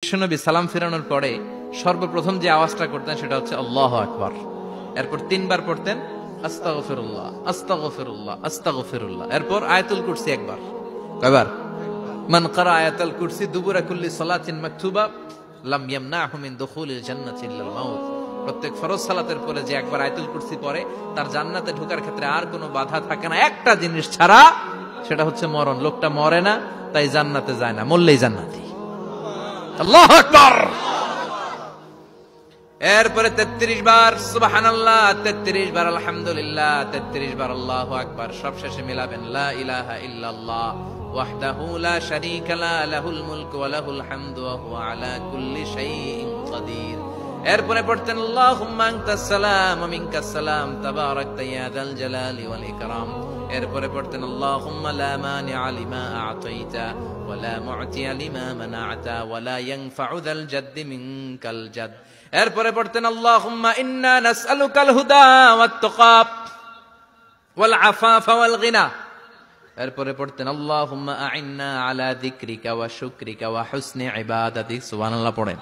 বিশ্বনবী সালাম ফেরানোর পরে সর্বপ্রথম যে আওয়াজটা করতেন সেটা হচ্ছে আল্লাহু আকবার। এরপর 3 বার পড়তেন আস্তাগফিরুল্লাহ আস্তাগফিরুল্লাহ আস্তাগফিরুল্লাহ। এরপর আয়াতুল কুরসি একবার। কয়বার? মান ক্বারা আয়াতুল কুরসি দুবুরা কুল্লি সালাতিন মাকতুবা লাম ইয়ামনাহু মিন দুখুলিল জান্নাতি ইল্লাল মাউত। প্রত্যেক ফরজ সালাতের পরে যে একবার আয়াতুল কুরসি পড়ে তার জান্নাতে ঢোকার ক্ষেত্রে আর কোনো বাধা থাকে না, একটা জিনিস ছাড়া, সেটা হচ্ছে মরণ। লোকটা মরে না, তাই জান্নাতে যায় না, মরলেই জান্নাতি। আল্লাহু আকবার। এরপরে 33 বার সুবহানাল্লাহ, 33 বার আলহামদুলিল্লাহ, 33 বার আল্লাহু আকবার। সবশেষে মিলাবেন লা ইলাহা ইল্লাল্লাহ ওয়াহদাহু লা শারীকা লা লাহুল মুলকু ওয়া লাহুল হামদু ওয়া হুয়া আলা কুল্লি শাইইন কাদির। এরপরে পড়তেন আল্লাহুম্মা আনতাস সালাম ওয়া মিনকাস সালাম তাবারাকতা ইয়া যাল জালালি ওয়াল ইকরাম। এরপরে পড়তেন আল্লাহুম্মা লা মানিআ লিমা আ'তাইতা ওয়া লা মু'তিয়া লিমা মানা'তা ওয়া লা ইয়ানফা'ু যাল জাদ্দি মিনকাল জাদ। এরপরে পড়তেন আল্লাহুম্মা ইন্না নাসআলুকাল হুদা ওয়াত তুকা ওয়াল আফাফা ওয়াল গিনা। এরপরে পড়তেন আল্লাহুম্মা আ'ইন্না আলা যিকরিকা ওয়া শুকরিকা ওয়া হুসনি ইবাদাতিক। সুবহানাল্লাহ পড়েন।